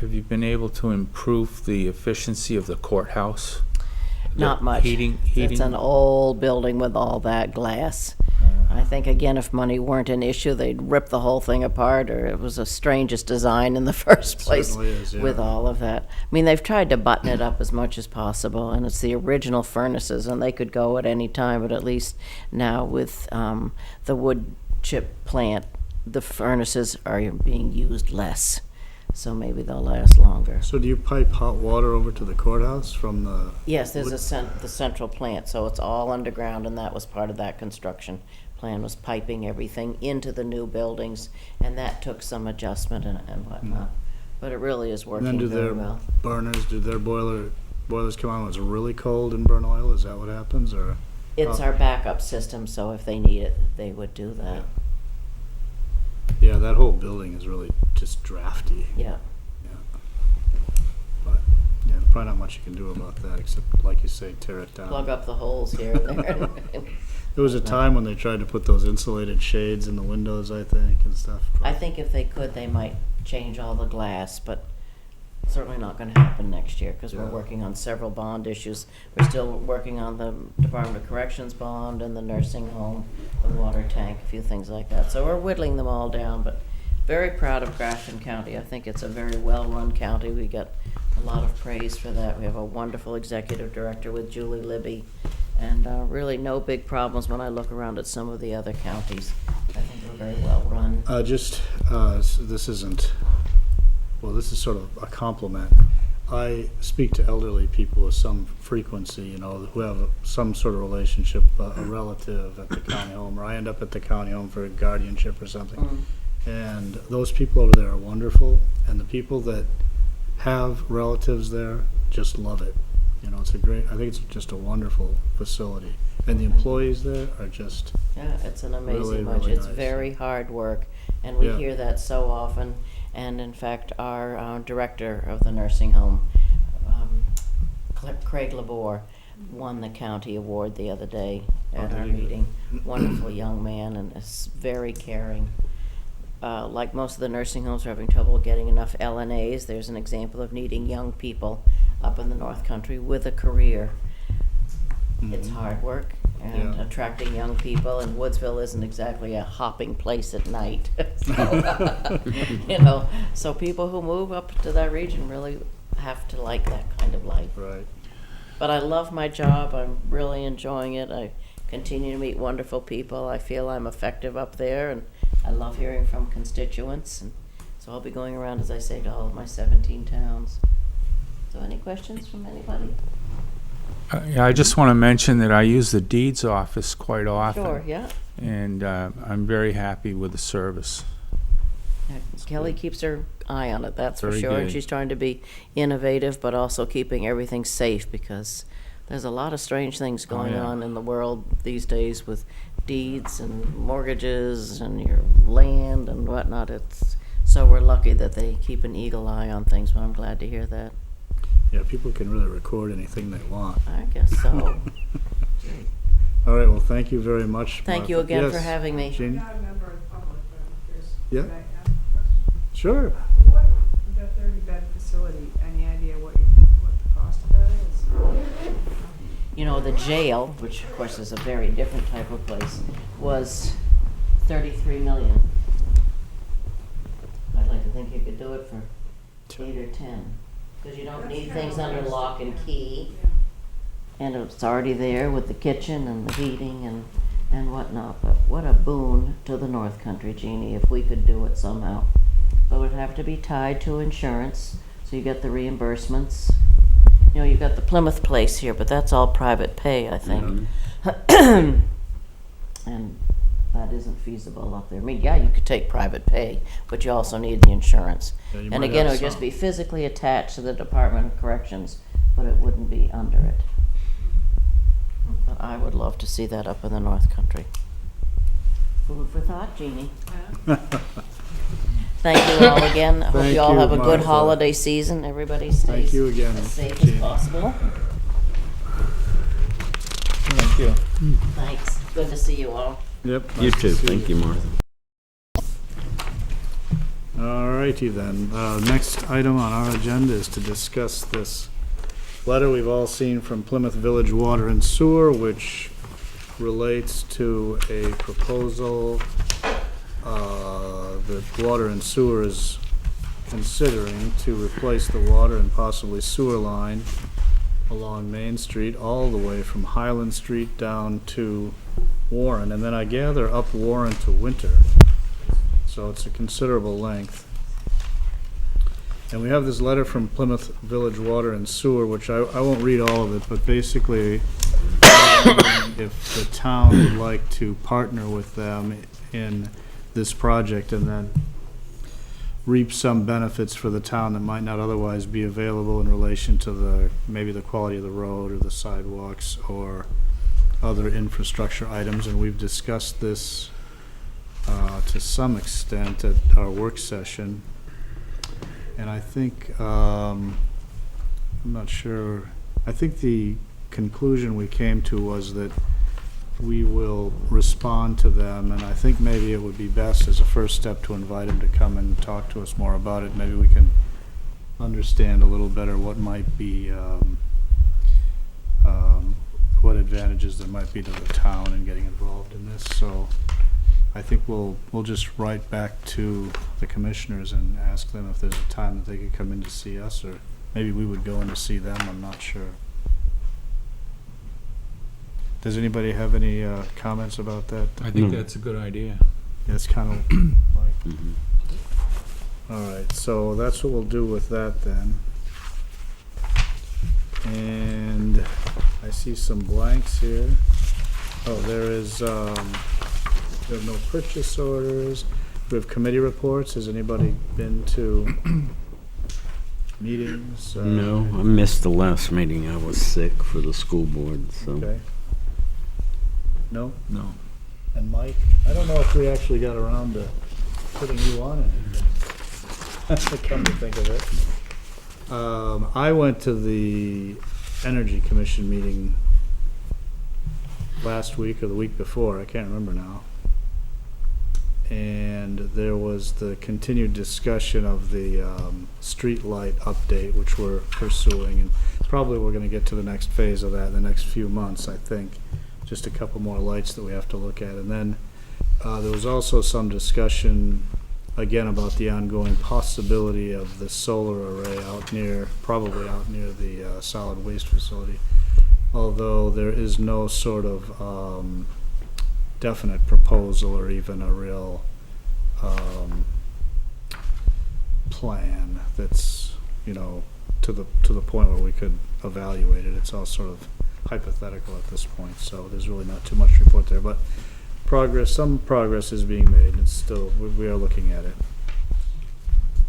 Have you been able to improve the efficiency of the courthouse? Not The much. Heating? It's an old building with all that glass. I think, again, if money weren't an issue, they'd rip the whole thing apart, or it was the strangest design in the first place certainly is, yeah. with all of that. I mean, they've tried to button it up as much as possible, and it's the original furnaces, and they could go at any time, but at least now with the wood chip plant, the furnaces are being used less, so maybe they'll last longer. So do you pipe hot water over to the courthouse from the? Yes, there's the central plant, so it's all underground, and that was part of that construction plan, was piping everything into the new buildings, and that took some adjustment and whatnot. But it really is And working then do very their well. burners, do their boilers come on when it's really cold and burn oil? Is that what happens, or? It's our backup system, so if they need it, they would do that. Yeah, that whole building is really just drafty. Yeah. But, yeah, probably not much you can do about that, except, like you say, tear it down. Plug up the holes here and there. There was a time when they tried to put those insulated shades in the windows, I think, and stuff. I think if they could, they might change all the glass, but certainly not gonna happen next year, because we're Yeah. working on several bond issues. We're still working on the Department of Corrections bond and the nursing home, the water tank, a few things like that. So we're whittling them all down, but very proud of Grafton County. I think it's a very well-run county. We get a lot of praise for that. We have a wonderful executive director with Julie Libby, and really no big problems when I look around at some of the other counties. I think we're very well-run. This isn't, well, this is sort of a compliment. I speak to elderly people with some frequency, who have some sort of relationship, a relative at the county home, or I end up at the county home for a guardianship or something. And those people over there are wonderful, and the people that have relatives there just love it. I think it's just a wonderful facility. And the employees there are just, Yeah, it's an Really, amazing bunch. really It's nice. very hard work, and we Yeah. hear that so often. And in fact, our director of the nursing home, Craig Labor, won the county award the other day at Oh, our did he? meeting. Wonderful young man, and is very caring. Like most of the nursing homes are having trouble getting enough LNAs, there's an example of needing young people up in the North Country with a career. It's hard work, and Yeah. attracting young people, and Woodsville isn't exactly a hopping place at night. So, so people who move up to that region really have to like that kind of life. right. But I love my job, I'm really enjoying it, I continue to meet wonderful people, I feel I'm effective up there, and I love hearing from constituents, and so I'll be going around, as I say, to all of my 17 towns. So any questions from anybody? Yeah, I just want to mention that I use the deeds office quite often. Sure, yeah. And I'm very happy with the service. Yeah, Kelly keeps her eye on it, that's for Very sure. And good. she's trying to be innovative, but also keeping everything safe, because there's a lot of strange things going yeah. on in the world these days with deeds and mortgages and your land and whatnot. So we're lucky that they keep an eagle eye on things, but I'm glad to hear that. Yeah, people can really record anything they want. I guess so. All right, well, thank you very much, Thank you Martha. again for Yes, having me. Jeannie? I'm not a member of the public, but I'm curious. Yeah. Could I ask a question? Sure. What, with that 30-bed facility, any idea what the cost of that is? You know, the jail, which of course is a very different type of place, was 33 million. I'd like to think you could do it for 8 or 10, because you don't That's need kinda things what I under was lock and thinking. key, Yeah. and it's already there with the kitchen and the heating and whatnot. But what a boon to the North Country, Jeannie, if we could do it somehow. But it would have to be tied to insurance, so you get the reimbursements. You know, you've got the Plymouth place here, but that's all private pay, I think. And that isn't feasible up there. I mean, yeah, you could take private pay, but you also need the insurance. Yeah, you And might again, it have would just some. be physically attached to the Department of Corrections, but it wouldn't be under it. But I would love to see that up in the North Country. Food for thought, Jeannie. Thank you all again. I hope Thank you all you, have a good Martha. holiday season. Everybody Thank stays you again, as safe as Jeannie. possible. Thank you. Thanks. Good to see you all. Yep. You nice to too, see thank you, Martha. All righty then. Next item on our agenda is to discuss this letter we've all seen from Plymouth Village Water and Sewer, which relates to a proposal that Water and Sewer is considering to replace the water and possibly sewer line along Main Street all the way from Highland Street down to Warren, and then I gather up Warren to Winter. So it's a considerable length. And we have this letter from Plymouth Village Water and Sewer, which I won't read all of it, but basically, if the town would like to partner with them in this project and then reap some benefits for the town that might not otherwise be available in relation to maybe the quality of the road or the sidewalks or other infrastructure items, and we've discussed this to some extent at our work session. And I think, I'm not sure, I think the conclusion we came to was that we will respond to them, and I think maybe it would be best as a first step to invite them to come and talk to us more about it. Maybe we can understand a little better what might be, what advantages there might be to the town in getting involved in this. So I think we'll just write back to the commissioners and ask them if there's a time that they could come in to see us, or maybe we would go in to see them, I'm not sure. Does anybody have any comments about that? I think No. that's a good idea. That's kind of like, Mhm. all right, so that's what we'll do with that then. And I see some blanks here. Oh, there is, we have no purchase orders. We have committee reports. Has anybody been to meetings? No, I missed the last meeting. I was sick for the school board, so. Okay. No? No. And Mike? I don't know if we actually got around to putting you on anything. Come to think of it. I went to the Energy Commission meeting last week or the week before, I can't remember now. And there was the continued discussion of the street light update, which we're pursuing, and probably we're gonna get to the next phase of that in the next few months, I think. Just a couple more lights that we have to look at. And then there was also some discussion, again, about the ongoing possibility of the solar array probably out near the solid waste facility. Although there is no sort of definite proposal or even a real plan that's, to the point where we could evaluate it. It's all sort of hypothetical at this point, so there's really not too much to report there. But some progress is being made, and it's still, we are looking at it.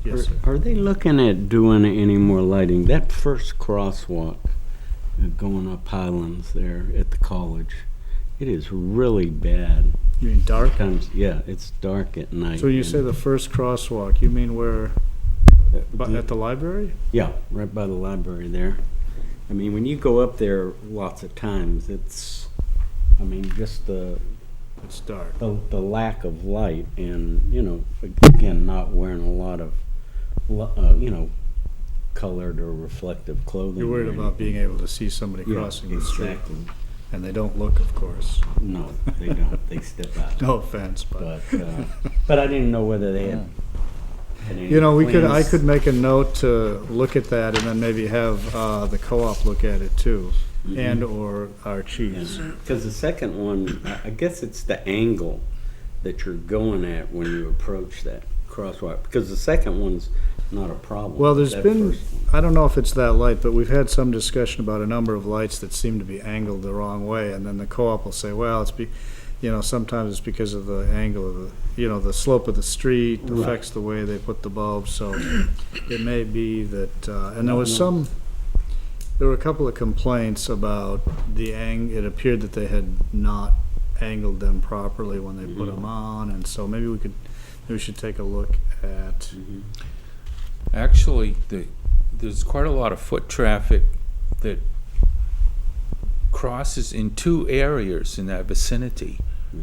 Yes, sir. Are they looking at doing any more lighting? That first crosswalk going up Highlands there at the college, it is really bad. You mean dark? Sometimes, yeah, it's dark at night. So when you and- say the first crosswalk, you mean where, at the library? Yeah, right by the library there. I mean, when you go up there lots of times, it's, just It's dark. the lack of light and, again, not wearing a lot of, colored or reflective clothing. You're worried or about being anything. able to see somebody Yeah, crossing the street. exactly. And they don't look, of course. No, they don't. They step out. No offense, but. But I didn't know whether they had any I plans. could make a note to look at that and then maybe have the co-op look at it too, Mhm. and or our chiefs. Because the second one, I guess it's the angle that you're going at when you approach that crosswalk. Because the second one's not a problem. Well, there's That been, first one. I don't know if it's that light, but we've had some discussion about a number of lights that seem to be angled the wrong way, and then the co-op will say, well, you know, sometimes it's because of the angle of the, you know, the slope of the street affects the way they put the bulbs, so it may be that, and there was there were a couple of complaints about it appeared that they had not angled them properly when they put them on, and so maybe we should take a look at, Actually, there's quite a lot of foot traffic that crosses in two areas in that vicinity,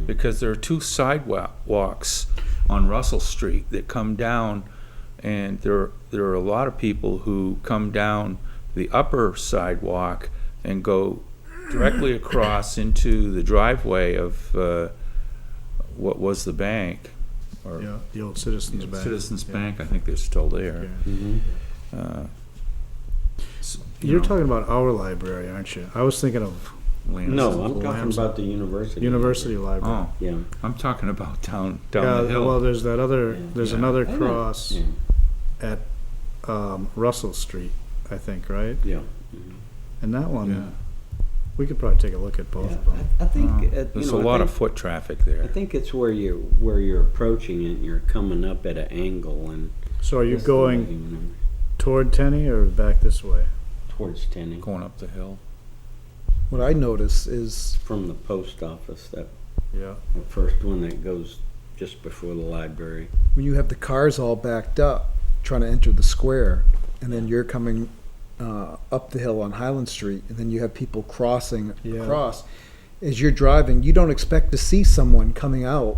because there are two sidewalks on Russell Street that come down, and there are a lot of people who come down the upper sidewalk and go directly across into the driveway of what was the bank, or yeah, the old Citizens Bank. Citizens Yeah. Bank. I think they're still there. Okay. You're talking about our library, aren't you? I was thinking of No, I'm talking Lambs. about the university. University Library. Oh, Yeah. I'm talking about down Yeah, the hill. well, there's that other, there's Yeah. another I know. cross Yeah. at Russell Street, I think, right? Yeah. And that Yeah. one, we could probably take a look at both of them. I think There's a lot of foot traffic there. I think it's where you're approaching it. And you're coming up at an angle and. So are you that's the going lighting toward Tenny or back this way? towards Tenny Going up the hill. What I notice is, from the post office? That Yeah. the first one that goes just before the library. when you have the cars all backed up, trying to enter the square, and then you're coming up the hill on Highland Street, and then you have people crossing Yeah. across. As you're driving, you don't expect to see someone coming out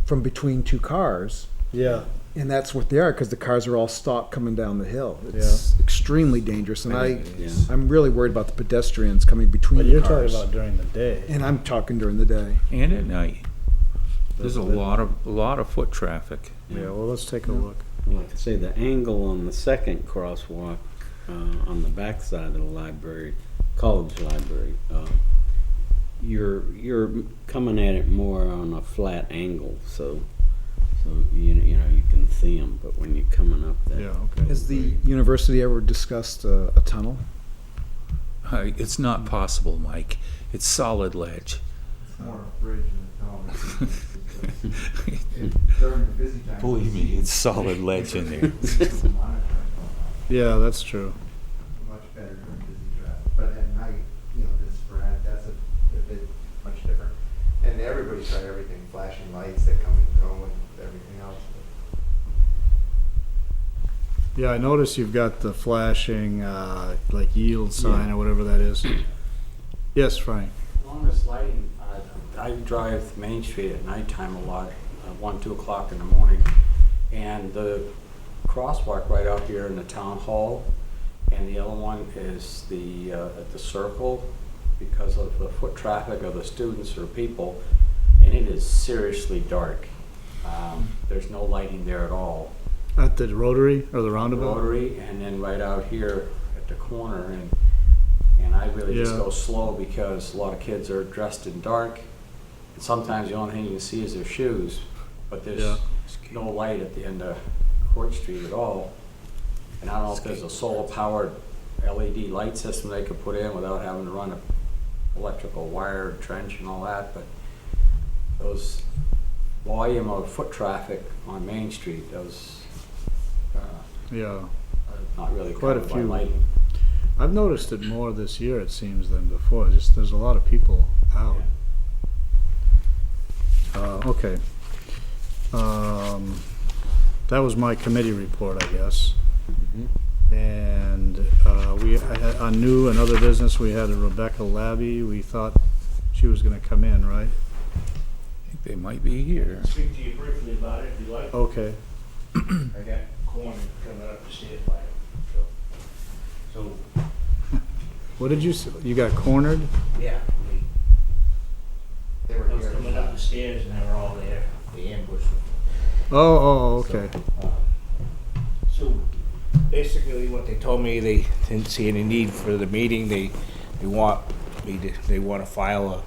from between two cars, Yeah. and that's what they are, because the cars are all stopped coming down the hill. It's extremely dangerous, and Yeah. I'm really worried about the pedestrians coming between But the you're cars. talking about during the day. And I'm talking during the day. And at night. There's a But- lot of foot traffic. Yeah, well, let's take a look. Like I say, the angle on the second crosswalk on the back side of the library, college library, you're coming at it more on a flat angle, so you know you can see them. But when you're coming up that, Yeah, okay. Has the university ever discussed a tunnel? It's not possible, Mike. It's solid ledge. More bridge than during the busy time. Believe me, it's solid ledge in there. Yeah, that's true. Much better during busy traffic, but at night, you know, this sporadic, that's a bit much different. And everybody's got everything, flashing lights that come and go and everything else. Yeah, I notice you've got the flashing, like yield sign or whatever that is. Yes, Frank? Along this lighting, I drive Main Street at nighttime a lot, 1, 2 o'clock in the morning, and the crosswalk right out here in the town hall, and the other one is at the circle, because of the foot traffic of the students or people, and it is seriously dark. There's no lighting there at all. At the Rotary or the roundabout? Rotary, and then right out here at the corner, and I really just Yeah. go slow because a lot of kids are dressed in dark, and sometimes the only thing you can see is their shoes, but there's Yeah. no light at the end of Court Street at all. And I don't know if there's a solar-powered LED light system they could put in without having to run an electrical wire trench and all that, but those volume of foot traffic on Main Street, those Yeah. not really Quite a covered by few. lighting. I've noticed it more this year, it seems, than before. Just, there's a lot of people out. Okay. That was my committee report, I guess. And on new and other business, we had a Rebecca Labby. We thought she was gonna come in, right? I think they might be here. Speak to you briefly about it if you like. Okay. I got cornered coming up the stairs by him, so. What did you, you got cornered? Yeah, They were I was here. coming up the stairs and they were all there, they ambushed me. Oh, okay. So basically what they told me, they didn't see any need for the meeting, they want they want to file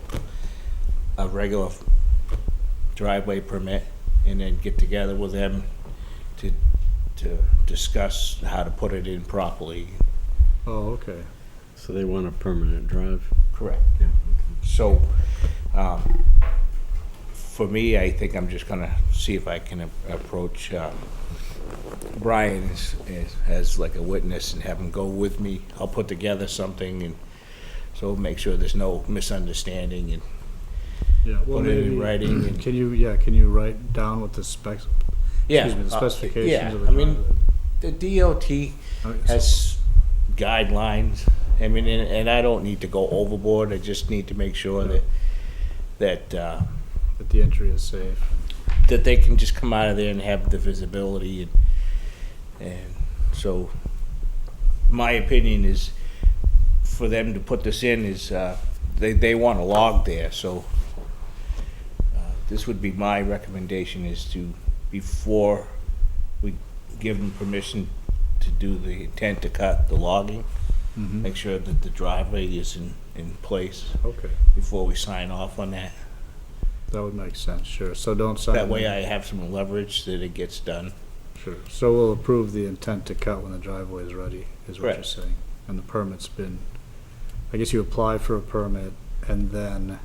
a regular driveway permit and then get together with them to discuss how to put it in properly. Oh, okay. So they want a permanent drive. Correct. So, for me, I think I'm just gonna see if I can approach Brian as like a witness and have him go with me. I'll put together something and so make sure there's no misunderstanding and Yeah, well, put it in maybe, writing. And, can you write down what the specs, yeah, excuse me, the specifications yeah. of the I mean, driveway? the DOT Okay, so- has guidelines. I mean, and I don't need to go overboard. I just need to make sure that That the entry is safe. that they can just come out of there and have the visibility and so my opinion is for them to put this in is they want a log there, so this would be my recommendation is to, before we give them permission to do the intent to cut the logging, Mhm. make sure that the driveway is in place Okay, before we sign off on that. that would make sense, sure. So don't sign. That way I have some leverage that it gets done. Sure. So we'll approve the intent to cut when the driveway is ready, is what you're Correct. saying. And the permit's been, I guess you apply for a permit and then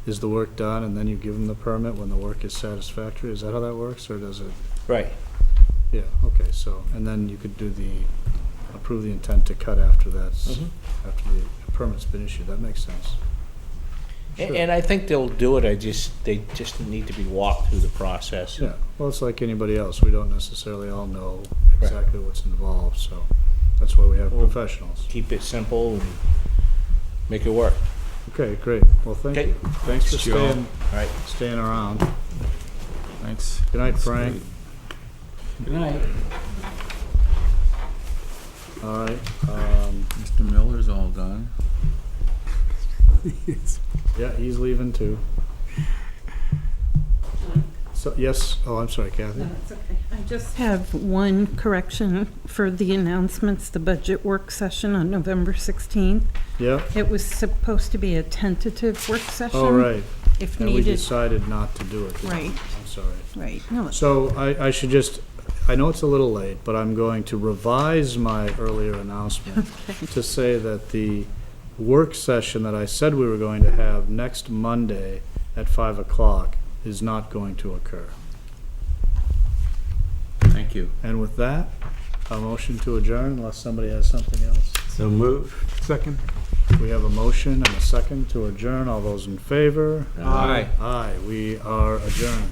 is the work done and then you give them the permit when the work is satisfactory? Is that how that works or does it? Right. Yeah, okay, so, and then you could do approve the intent to cut after that's, Mhm. after the permit's been issued. That makes sense. Sure. And I think they'll do it, they just need to be walked through the process. Yeah, well, it's like anybody else. We don't necessarily all know Right. exactly what's involved, so that's why we have Well- professionals. Keep it simple and make it work. Okay, great. Well, thank Okay. you. Thanks for Joe. All right. staying around. Thanks. Good night, That's Frank. great. Good night. All right, Mr. Miller's all done. yeah, he's leaving too. So, yes, oh, I'm sorry, Kathy. No, it's okay. I just have one correction for the announcements, the budget work session on November 16th. Yeah, It was supposed to be a tentative work session. all right. If And we needed. decided not to do it. Right. I'm sorry. Right. No, it's So I should just, I know it's a little late, but I'm going to revise my earlier announcement to say that the work session that I said we were going to have next Monday at 5 o'clock is not going to occur. Thank you. And with that, a motion to adjourn unless somebody has something else. So move. Second. We have a motion and a second to adjourn. All those in favor? Aye. Aye, we are adjourned.